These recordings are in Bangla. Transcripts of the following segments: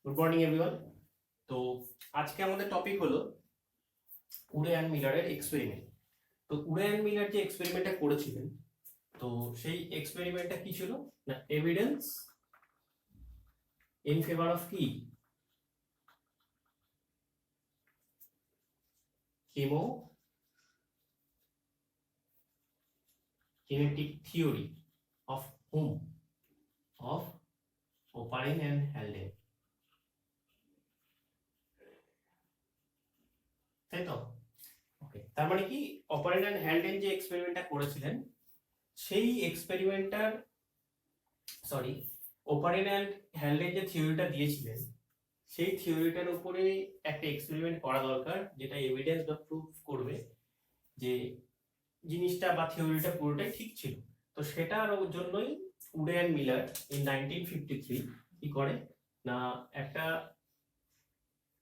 Good morning everyone. তো আজকে আমাদের টপিক হলো উরে অ্যান্ড মিলারের এক্সপেরিমেন্ট। তো উরে অ্যান্ড মিলার যে এক্সপেরিমেন্টটা করেছিলেন, তো সেই এক্সপেরিমেন্টটা কি ছিল না, এভিডেন্স ইন ফেভার অফ কি kinetic theory of hmm of Oparin and Haldane, তাই তো? ওকে, তার মানে কি অপারিন অ্যান্ড হ্যালডেন যে এক্সপেরিমেন্টটা করেছিলেন সেই এক্সপেরিমেন্টার ওপারিন অ্যান্ড হ্যালডেন যে থিওরিটা দিয়েছিলেন সেই থিওরিটার উপরে একটা এক্সপেরিমেন্ট করা দরকার, যেটা এভিডেন্স বা প্রুফ করবে যে জিনিসটা বা থিওরিটা পুরোটাই ঠিক ছিল। তো সেটার জন্যই উডে অ্যান্ড মিলার ইন 1953 কি করে না, একটা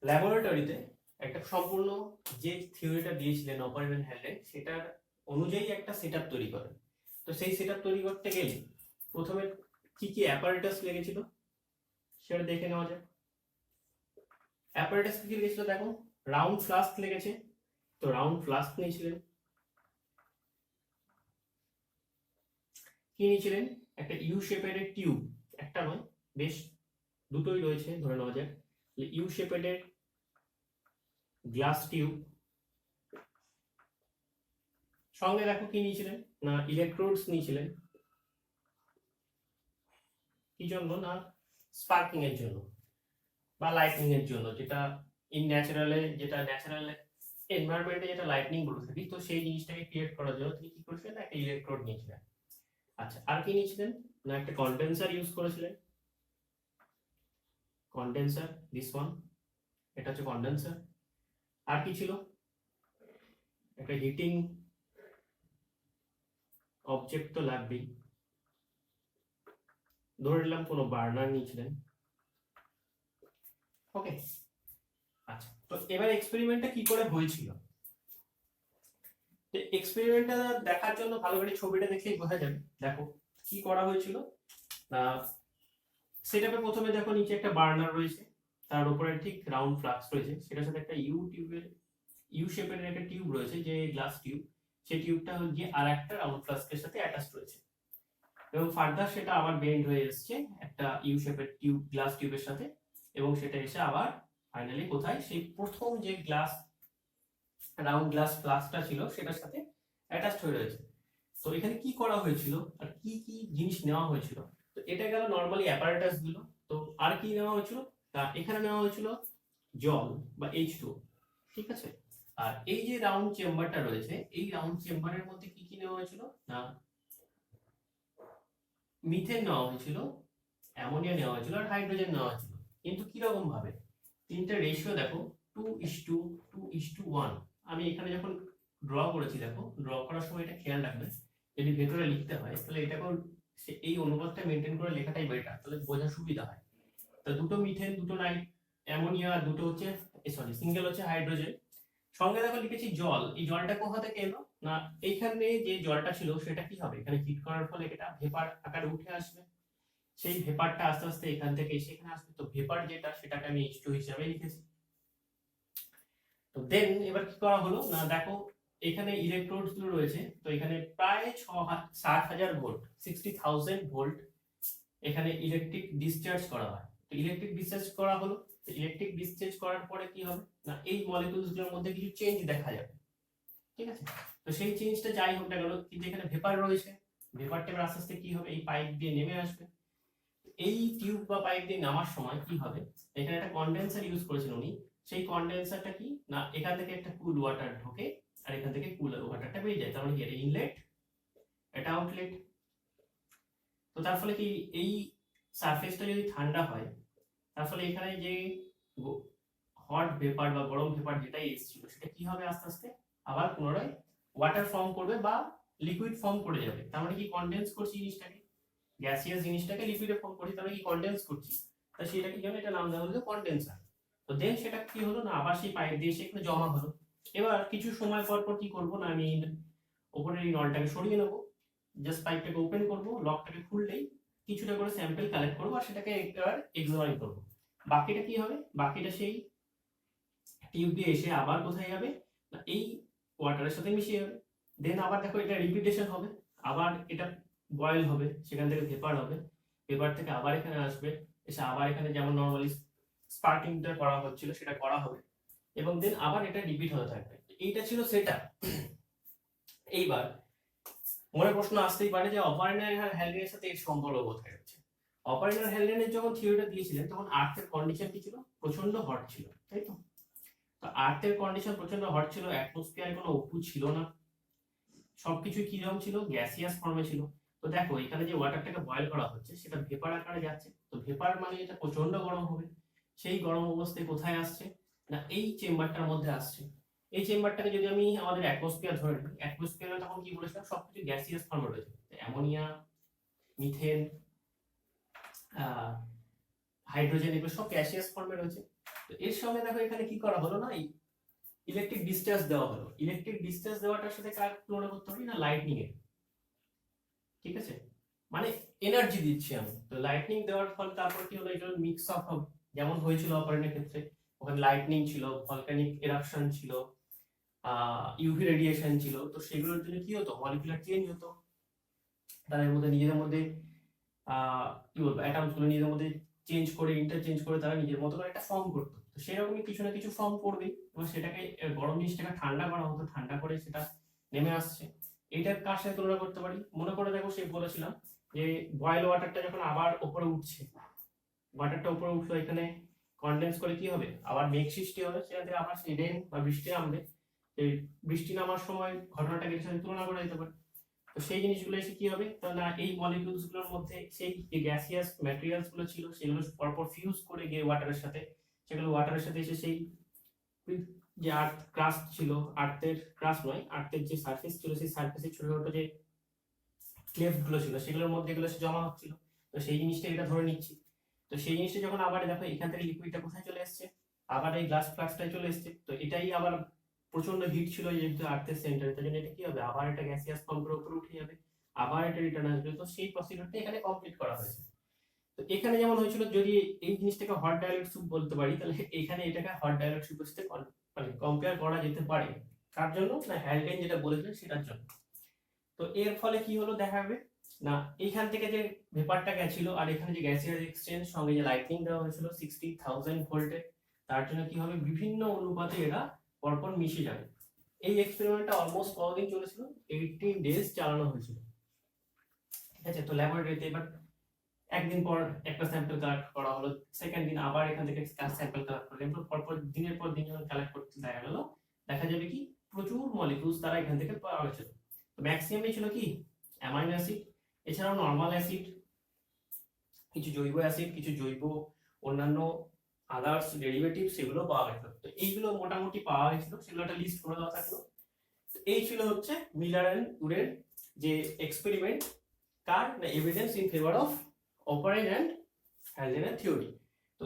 ল্যাবরেটরিতে একটা সম্পূর্ণ যে থিওরিটা দিয়েছিলেন অপারিন অ্যান্ড হ্যালডেন সেটার অনুযায়ী একটা সেটআপ তৈরি করেন। তো সেই সেটআপ তৈরি করতে গেলে প্রথমে কি কি অ্যাপারেটাস লেগেছিল সেটা দেখে নেওয়া যাক। অ্যাপারেটাস কি লেগেছিল দেখো, রাউন্ড ফ্লাস্ক লেগেছে। তো রাউন্ড ফ্লাস্ক নিয়েছিলেন, কি নিয়েছিলেন, একটা ইউ শেপের টিউব, একটা নয় বেশ দুটোই রয়েছে ধরে নেওয়া যাক। ইউ শেপের গ্লাস টিউব, সঙ্গে দেখো কি নিয়েছিলেন না, ইলেকট্রোডস নিয়েছিলেন। কি জন্য না, স্পার্কিং এর জন্য বা লাইটনিং এর জন্য, যেটা যেটা ন্যাচারাল এনভায়রনমেন্টে যেটা লাইটনিং বলে থাকি, তো সেই জিনিসটাকে ক্রিয়েট করার জন্য তিনি কি করেছিলেন, একটা ইলেকট্রোড নিয়েছিলেন। আচ্ছা, আর কি নিয়েছিলেন না, একটা কন্ডেন্সার ইউজ করেছিলেন। কন্ডেন্সার, দিস ওয়ান, এটা হচ্ছে কন্ডেন্সার। আর কি ছিল, একটা হিটিং অবজেক্ট তো লাগবেই, ধরে নিলাম কোনো বার্নার নিয়েছিলেন। ওকে, আচ্ছা, তো এবার এক্সপেরিমেন্টটা কি করে হয়েছিল, এক্সপেরিমেন্টটা দেখার জন্য ভালো করে ছবিটা দেখলেই বোঝা যাবে। দেখো কি করা হয়েছিল না, সেটআপে প্রথমে দেখো নিচে একটা বার্নার রয়েছে, তার উপরে ঠিক রাউন্ড ফ্লাস্ক রয়েছে, সেটার সাথে একটা ইউ শেপের একটা টিউব রয়েছে, যে গ্লাস টিউব, সেই টিউবটা গিয়ে আর একটা রাউন্ড ফ্লাস্কের সাথে অ্যাটাচড রয়েছে, এবং ফার্দার সেটা আবার বেন্ড হয়ে এসছে একটা ইউ শেপের টিউব, গ্লাস টিউবের সাথে, এবং সেটা এসে আবার ফাইনালি কোথায়, সেই প্রথম যে রাউন্ড গ্লাস ফ্লাস্কটা ছিল সেটার সাথে অ্যাটাচড হয়ে রয়েছে। তো এখানে কি করা হয়েছিল আর কি কি জিনিস নেওয়া হয়েছিল, তো এটা গেল নরমালি অ্যাপারেটাস গুলো। তো আর কি নেওয়া হয়েছিল, এখানে নেওয়া হয়েছিল জল বা H2, ঠিক আছে। আর এই যে রাউন্ড চেম্বারটা রয়েছে, এই রাউন্ড চেম্বারের মধ্যে কি কি নেওয়া হয়েছিল না, মিথেন নেওয়া হয়েছিল, অ্যামোনিয়া নেওয়া হয়েছিল, আর হাইড্রোজেন নেওয়া হয়েছিল। কিন্তু কি রকম ভাবে, তিনটা রেশিও দেখো 2:2:1। আমি এখানে যখন ড্র করেছি, দেখো ড্র করার সময় এটা খেয়াল রাখবে, যদি ভেতরে লিখতে হয় তাহলে এটাকেও এই অনুপাতটা মেনটেন করে লেখাটাই বেটার, তাহলে বোঝা সুবিধা হয়। তো দুটো মিথেন, দুটো অ্যামোনিয়া, আর দুটো হচ্ছে সিঙ্গেল হচ্ছে হাইড্রোজেন। সঙ্গে দেখো লিখেছি জল। এই জলটা কোথা থেকে এলো না, এইখানে যে জলটা ছিল সেটা কি হবে, এখানে হিট করার ফলে এটা ভেপার আকারে উঠে আসবে, সেই ভেপারটা আস্তে আস্তে এখান থেকে এসে এখানে আসবে। তো ভেপার যেটা, সেটাকে আমি H2 হিসাবে লিখেছি। তো দেন এবার কি করা হলো না, দেখো এখানে ইলেকট্রোডস গুলো রয়েছে, তো এখানে প্রায় 60,000 ভোল্ট, 60,000 ভোল্ট এখানে ইলেকট্রিক ডিসচার্জ করা হয়। তো ইলেকট্রিক ডিসচার্জ করা হলো, তো ইলেকট্রিক ডিসচার্জ করার পরে কি হবে না, এই মলিকিউলস গুলোর মধ্যে কিছু চেঞ্জ দেখা যাবে, ঠিক আছে। তো সেই চেঞ্জটা যাই হোক না কেন, কিন্তু এখানে ভেপার রয়েছে, ভেপারটা এবার আস্তে আস্তে কি হবে, এই পাইপ দিয়ে নেমে আসবে। এই টিউব বা পাইপ দিয়ে নামার সময় কি হবে, এখানে একটা কন্ডেন্সার ইউজ করেছেন উনি, সেই কন্ডেন্সারটা কি না, এখান থেকে একটা কুল ওয়াটার ঢোকে আর এখান থেকে কুল ওয়াটারটা বেরিয়ে যায়, তার মানে কি এটা ইনলেট, এটা আউটলেট। তো তার ফলে কি, এই সারফেসটা যদি ঠান্ডা হয়, তার ফলে এখানে যে হট ভেপার বা গরম ভেপার যেটাই এসেছিল সেটা কি হবে, আস্তে আস্তে আবার পুনরায় ওয়াটার ফর্ম করবে বা লিকুইড ফর্ম করে যাবে। তার মানে কি কন্ডেন্স করছি জিনিসটাকে, গ্যাসিয়াস জিনিসটাকে লিকুইডে ফর্ম করি, তাহলে কি কন্ডেন্স করছি, তা সেটা কি জন্য এটা নাম দেওয়া হলো কন্ডেন্সার। তো দেন সেটা কি হলো না, আবার সেই পাইপ দিয়ে সেখানে জমা হলো। এবার কিছু সময় পর পর কি করবো না, আমি উপরের এই নলটাকে সরিয়ে নেবো, জাস্ট পাইপটাকে ওপেন করবো, লকটাকে খুললেই কিছুটা করে স্যাম্পল কালেক্ট করবো আর সেটাকে একবার এক্সামাইন করবো। বাকিটা কি হবে, বাকিটা সেই টিউব দিয়ে এসে আবার কোথায় যাবে না এই ওয়াটারের সাথে মিশে যাবে। দেন আবার দেখো এটা রিপিটেশন হবে, আবার এটা বয়েল হবে, সেখান থেকে ভেপার হবে, ভেপার থেকে আবার এখানে আসবে, এসে আবার এখানে যেমন নর্মালি স্পার্কিংটা করা হচ্ছিল সেটা করা হবে, এবং দেন আবার এটা রিপিট হতে থাকবে। এইটা ছিল সেটা। এইবার মনে প্রশ্ন আসতেই পারে যে অপারেন্ডার হ্যালডেনের সাথে এর সম্পর্ক কোথায় হচ্ছে। অপারেন্ডার হ্যালডেনের যখন থিওরিটা দিয়েছিলেন তখন আর্থের কন্ডিশন কি ছিল, প্রচন্ড হট ছিল, তাই তো। তো আর্থের কন্ডিশন প্রচন্ড হট ছিল, অ্যাটমসফিয়ারে কোনো অপু ছিল না, সবকিছু কিরকম ছিল, গ্যাসিয়াস ফর্মে ছিল। তো দেখো এখানে যে ওয়াটারটাকে বয়েল করা হচ্ছে সেটা ভেপার আকারে যাচ্ছে, তো ভেপার মানে এটা প্রচন্ড গরম হবে। সেই গরম অবস্থায় কোথায় আসছে না এই চেম্বারটার মধ্যে আসছে। এই চেম্বারটাকে যদি আমি আমাদের অ্যাটমসফিয়ার ধরে নিই, অ্যাটমসফিয়ারে তখন কি বলেছিলাম সবকিছু গ্যাসিয়াস ফর্মে রয়েছে, অ্যামোনিয়া, মিথেন, হাইড্রোজেন, এগুলো সব গ্যাসিয়াস ফর্মে রয়েছে। তো এর সঙ্গে দেখো এখানে কি করা হলো না ইলেকট্রিক ডিসচার্জ দেওয়া হলো। ইলেকট্রিক ডিসচার্জ দেওয়াটার সাথে কার তুলনা করতে পারি না লাইটনিং এর, ঠিক আছে, মানে এনার্জি দিচ্ছি আমি। তো লাইটনিং দেওয়ার ফলে তারপর কি হলো, এটা মিক্স অফ হবে, যেমন হয়েছিল অপারেন্টের ক্ষেত্রে, ওখানে লাইটনিং ছিল, ভলকানিক এরাপশন ছিল, ইউভি রেডিয়েশন ছিল। তো সেগুলোর জন্য কি হতো, মলিকুলার চেঞ্জ হতো, তাদের মধ্যে নিজেদের মধ্যে কি বলবো অ্যাটমস গুলো নিজেদের মধ্যে চেঞ্জ করে, ইন্টারচেঞ্জ করে তারা নিজের মতো করে একটা ফর্ম করতো। তো সেরকমই কিছু না কিছু ফর্ম করবেই, এবং সেটাকে গরম জিনিসটাকে ঠান্ডা করা হতো, ঠান্ডা করে সেটা নেমে আসছে। এইটার কার সাথে তুলনা করতে পারি, মনে করে দেখো সেই বলেছিলাম যে বয়েল ওয়াটারটা যখন আবার উপরে উঠছে, ওয়াটারটা উপরে উঠলো, এখানে কনডেন্স করে কি হবে, আবার মেঘ সৃষ্টি হবে, সেখান থেকে আবার সেই রেন বা বৃষ্টি নামবে। এই বৃষ্টি নামার সময় ঘটনাটাকে এর সাথে তুলনা করা যেতে পারে। তো সেই জিনিসগুলো এসে কি হবে, না এই মলিকিউলস গুলোর মধ্যে সেই যে গ্যাসিয়াস ম্যাটেরিয়ালস গুলো ছিল সেগুলো পরপর ফিউজ করে গিয়ে ওয়াটারের সাথে, সেগুলো ওয়াটারের সাথে এসে সেই যে আর্থ ক্রাস্ট ছিল, আর্থের ক্রাস্ট নয়, আর্থের যে সারফেস ছিল সেই সারফেসে ছোট ছোট যে ক্লেফট গুলো ছিল সেগুলোর মধ্যে এগুলো এসে জমা হচ্ছিল। তো সেই জিনিসটা এটা ধরে নিচ্ছি। তো সেই জিনিসটা যখন আবার দেখো এখান থেকে লিকুইডটা কোথায় চলে এসছে, আবার এই গ্লাস ফ্লাস্কটায় চলে এসছে। তো এটাই আবার প্রচন্ড হিট ছিল যেহেতু আর্থের সেন্টারে, তার জন্য এটা কি হবে, আবার এটা গ্যাসিয়াস ফর্মের উপরে উঠে যাবে, আবার এটা রিটার্ন আসবে। তো সেই প্রসিডিউরটা এখানে কমপ্লিট করা হয়েছে। তো এখানে যেমন হয়েছিল, যদি এই জিনিসটাকে হট ডাইলেট স্যুপ বলতে পারি, তাহলে এখানে এটাকে হট ডাইলেট স্যুপের সাথে মানে কম্পেয়ার করা যেতে পারে। কার জন্য না হ্যালডেন যেটা বলেছিলেন সেটার জন্য। তো এর ফলে কি হলো দেখা যাবে না, এইখান থেকে যে ভেপারটা গেছিল আর এখানে যে গ্যাসিয়াস এক্সচেঞ্জ সঙ্গে যে লাইটনিং দেওয়া হয়েছিল 60,000 ভোল্টে, তার জন্য কি হবে বিভিন্ন অনুপাতে এরা পরপর মিশে যাবে। এই এক্সপেরিমেন্টটা অলমোস্ট কতদিন চলেছিল, 18 ডেজ চালানো হয়েছিল, ঠিক আছে। তো ল্যাবরেটরিতে এবার একদিন পর একটা স্যাম্পল কালেক্ট করা হলো, সেকেন্ড দিন আবার এখান থেকে স্যাম্পল কালেক্ট করলেন, পরপর দিনের পর দিন যখন কালেক্ট করতে দেখা গেল, দেখা যাবে কি প্রচুর মলিকিউলস তারা এখান থেকে পাওয়া গেছে। তো ম্যাক্সিমামই ছিল কি অ্যামাইনো অ্যাসিড, এছাড়াও নরমাল অ্যাসিড, কিছু জৈব অ্যাসিড, কিছু জৈব অন্যান্য আদার্স ডেরিভেটিভ, সেগুলো পাওয়া গেছিল। তো এইগুলো মোটামুটি পাওয়া গেছিল, সেগুলো একটা লিস্ট করে দেওয়া থাকলো। এই ছিল হচ্ছে মিলার এন্ড উডের যে এক্সপেরিমেন্ট, কার না evidence in favour of Oparin and হ্যালডেনের থিওরি। তো